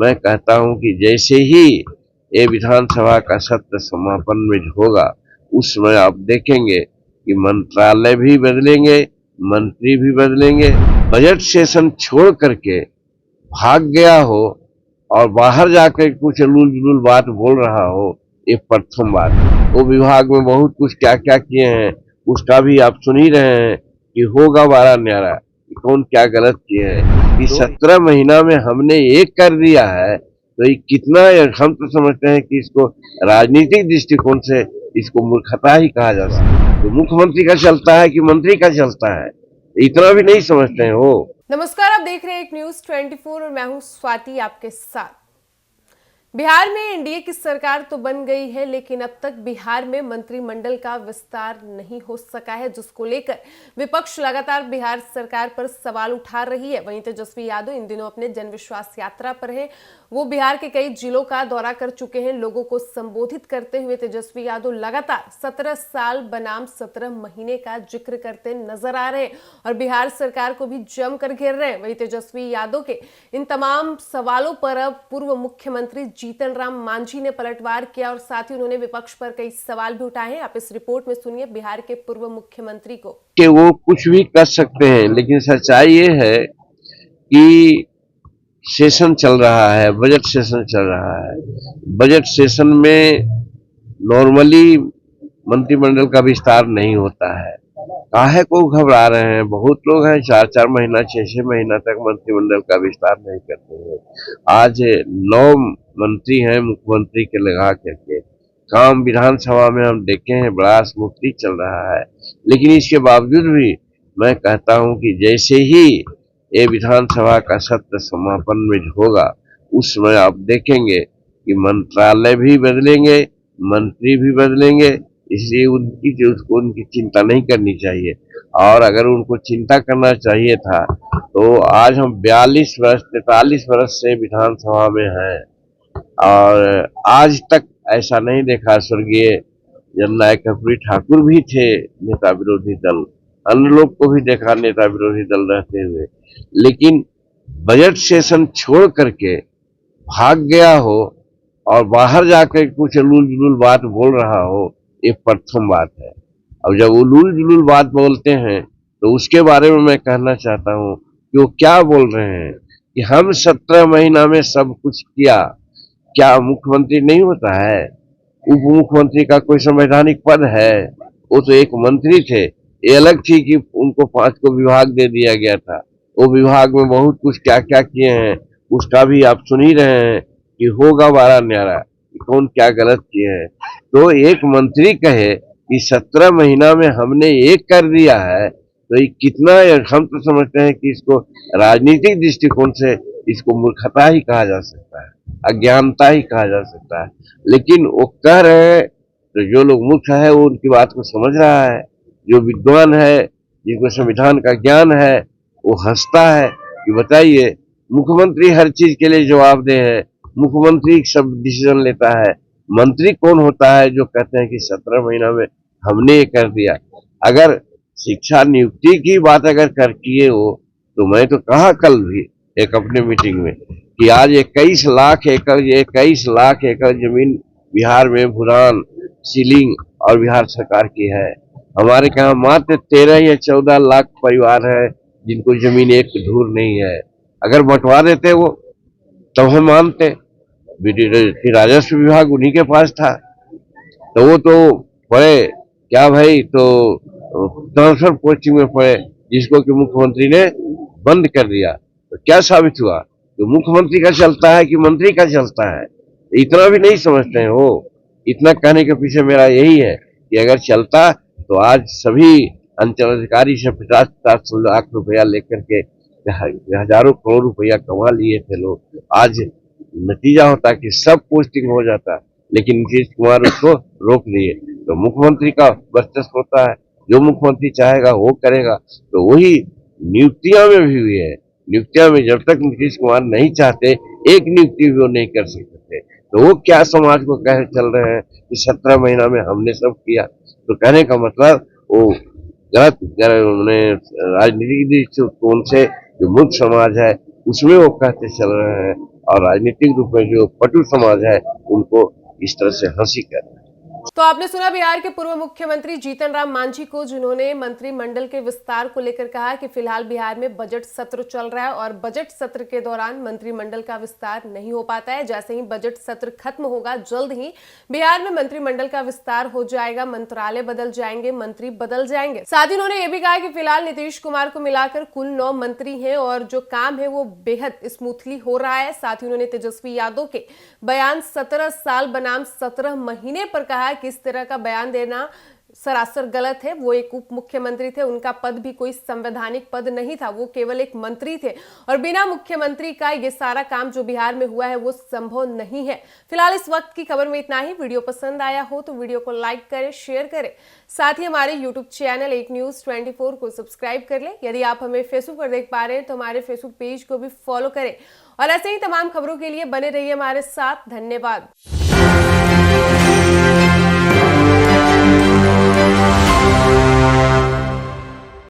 मैं कहता हूं कि जैसे ही ये विधानसभा का सत्र समापन में होगा, उस समय आप देखेंगे कि मंत्रालय भी बदलेंगे, मंत्री भी बदलेंगे। बजट सेशन छोड़ करके भाग गया हो और बाहर जाकर कुछ उलूल जुलूल बात बोल रहा हो, ये प्रथम बात। वो विभाग में बहुत कुछ क्या क्या किए हैं, उसका भी आप सुन ही रहे हैं कि होगा बारह न्यारा, कि कौन क्या गलत किए हैं। कि 17 महीना में हमने एक कर दिया है, तो ये कितना, हम तो समझते हैं कि इसको राजनीतिक दृष्टिकोण से इसको मूर्खता ही कहा जा सकता है। तो मुख्यमंत्री का चलता है कि मंत्री का चलता है, इतना भी नहीं समझते हैं वो। नमस्कार, आप देख रहे हैं एक न्यूज 24 और मैं हूं स्वाति आपके साथ। बिहार में एनडीए की सरकार तो बन गई है, लेकिन अब तक बिहार में मंत्रिमंडल का विस्तार नहीं हो सका है, जिसको लेकर विपक्ष लगातार बिहार सरकार पर सवाल उठा रही है। वहीं तेजस्वी यादव इन दिनों अपने जन विश्वास यात्रा पर हैं। वो बिहार के कई जिलों का दौरा कर चुके हैं। लोगों को संबोधित करते हुए तेजस्वी यादव लगातार 17 साल बनाम 17 महीने का जिक्र करते नजर आ रहे हैं और बिहार सरकार को भी जमकर घेर रहे हैं। वहीं तेजस्वी यादव के इन तमाम सवालों पर अब पूर्व मुख्यमंत्री जीतन राम मांझी ने पलटवार किया और साथ ही उन्होंने विपक्ष पर कई सवाल भी उठाए हैं। आप इस रिपोर्ट में सुनिए बिहार के पूर्व मुख्यमंत्री को। कि वो कुछ भी कर सकते हैं, लेकिन सच्चाई ये है कि सेशन चल रहा है, बजट सेशन चल रहा है। बजट सेशन में नॉर्मली मंत्रिमंडल का विस्तार नहीं होता है। काहे को घबरा रहे हैं? बहुत लोग हैं 4-4 महीना 6-6 महीना तक मंत्रिमंडल का विस्तार नहीं करते हैं। आज 9 मंत्री हैं मुख्यमंत्री के लगा करके। काम विधानसभा में हम देखे हैं बड़ा स्मूथली चल रहा है, लेकिन इसके बावजूद भी मैं कहता हूं कि जैसे ही ये विधानसभा का सत्र समापन में होगा, उस समय आप देखेंगे कि मंत्रालय भी बदलेंगे, मंत्री भी बदलेंगे। इसलिए उनकी चिंता नहीं करनी चाहिए। और अगर उनको चिंता करना चाहिए था तो आज हम 42 वर्ष 43 वर्ष से विधानसभा में हैं और आज तक ऐसा नहीं देखा। स्वर्गीय जननायक कर्पूरी ठाकुर भी थे नेता विरोधी दल, अन्य लोग को भी देखा नेता विरोधी दल रहते हुए, लेकिन बजट सेशन छोड़ करके भाग गया हो और बाहर जाकर कुछ उलूल जुलूल बात बोल रहा हो, ये प्रथम बात है। अब जब उलूल जुलूल बात बोलते हैं तो उसके बारे में मैं कहना चाहता हूँ कि वो क्या बोल रहे हैं कि हम 17 महीना में सब कुछ किया। क्या मुख्यमंत्री नहीं होता है? उप मुख्यमंत्री का कोई संवैधानिक पद है? वो तो एक मंत्री थे। ये अलग थी कि उनको 5 को विभाग दे दिया गया था। वो विभाग में बहुत कुछ क्या क्या किए हैं, उसका भी आप सुन ही रहे हैं कि होगा बारह न्यारा, कि कौन क्या गलत किए हैं। तो एक मंत्री कहे कि 17 महीना में हमने एक कर दिया है, तो ये कितना, हम तो समझते हैं कि इसको राजनीतिक दृष्टिकोण से इसको मूर्खता ही कहा जा सकता है, अज्ञानता ही कहा जा सकता है। लेकिन वो कह रहे हैं तो जो लोग मूर्ख है वो उनकी बात को समझ रहा है, जो विद्वान है जिनको संविधान का ज्ञान है वो हंसता है कि बताइए, मुख्यमंत्री हर चीज के लिए जवाबदेह है, मुख्यमंत्री सब डिसीजन लेता है। मंत्री कौन होता है जो कहते हैं कि 17 महीना में हमने ये कर दिया? अगर शिक्षा नियुक्ति की बात अगर कर किए हो तो मैं तो कहा कल भी एक अपने मीटिंग में कि आज 21 लाख एकड़ जमीन बिहार में भूदान सीलिंग और बिहार सरकार की है। हमारे यहाँ मात्र 13 या 14 लाख परिवार है जिनको जमीन एक धूर नहीं है। अगर बंटवा देते वो तब हम मानते, राजस्व विभाग उन्हीं के पास था, तो वो तो पढ़े क्या भाई, तो ट्रांसफर पोस्टिंग में पढ़े, जिसको कि मुख्यमंत्री ने बंद कर दिया। तो क्या साबित हुआ? तो मुख्यमंत्री का चलता है कि मंत्री का चलता है, इतना भी नहीं समझते हैं वो। इतना कहने के पीछे मेरा यही है कि अगर चलता तो आज सभी अंचलाधिकारी से 50-50 लाख रुपया लेकर के हजारों करोड़ रुपया कमा लिए थे लोग। आज नतीजा होता कि सब पोस्टिंग हो जाता, लेकिन नीतीश कुमार उसको रोक लिए। तो मुख्यमंत्री का वर्चस्व होता है, जो मुख्यमंत्री चाहेगा वो करेगा। तो वही नियुक्तियां में भी हुई है। नियुक्तियां में जब तक नीतीश कुमार नहीं चाहते एक नियुक्ति भी वो नहीं कर सकते थे। तो वो क्या समाज को कह चल रहे हैं कि 17 महीना में हमने सब किया? तो कहने का मतलब वो गलत राजनीतिक दृष्टिकोण से जो मुक्त समाज है उसमें वो कहते चल रहे हैं और राजनीतिक रूप में जो पटु समाज है उनको इस तरह से हंसी कर रहे हैं। तो आपने सुना बिहार के पूर्व मुख्यमंत्री जीतन राम मांझी को, जिन्होंने मंत्रिमंडल के विस्तार को लेकर कहा कि फिलहाल बिहार में बजट सत्र चल रहा है और बजट सत्र के दौरान मंत्रिमंडल का विस्तार नहीं हो पाता है। जैसे ही बजट सत्र खत्म होगा, जल्द ही बिहार में मंत्रिमंडल का विस्तार हो जाएगा, मंत्रालय बदल जाएंगे, मंत्री बदल जाएंगे। साथ ही उन्होंने ये भी कहा कि फिलहाल नीतीश कुमार को मिलाकर कुल 9 मंत्री हैं और जो काम है वो बेहद स्मूथली हो रहा है। साथ ही उन्होंने तेजस्वी यादव के बयान 17 साल बनाम 17 महीने पर कहा कि इस तरह का बयान देना सरासर गलत है। वो एक उप मुख्यमंत्री थे, उनका पद भी कोई संवैधानिक पद नहीं था, वो केवल एक मंत्री थे और बिना मुख्यमंत्री का ये सारा काम जो बिहार में हुआ है वो संभव नहीं है। फिलहाल इस वक्त की खबर में इतना ही। वीडियो पसंद आया हो तो वीडियो को लाइक करें, शेयर करें, साथ ही हमारे यूट्यूब चैनल एक न्यूज 24 को सब्सक्राइब कर लें। यदि आप हमें फेसबुक पर देख पा रहे हैं तो हमारे फेसबुक पेज को भी फॉलो करें और ऐसे ही तमाम खबरों के लिए बने रहिए हमारे साथ। धन्यवाद।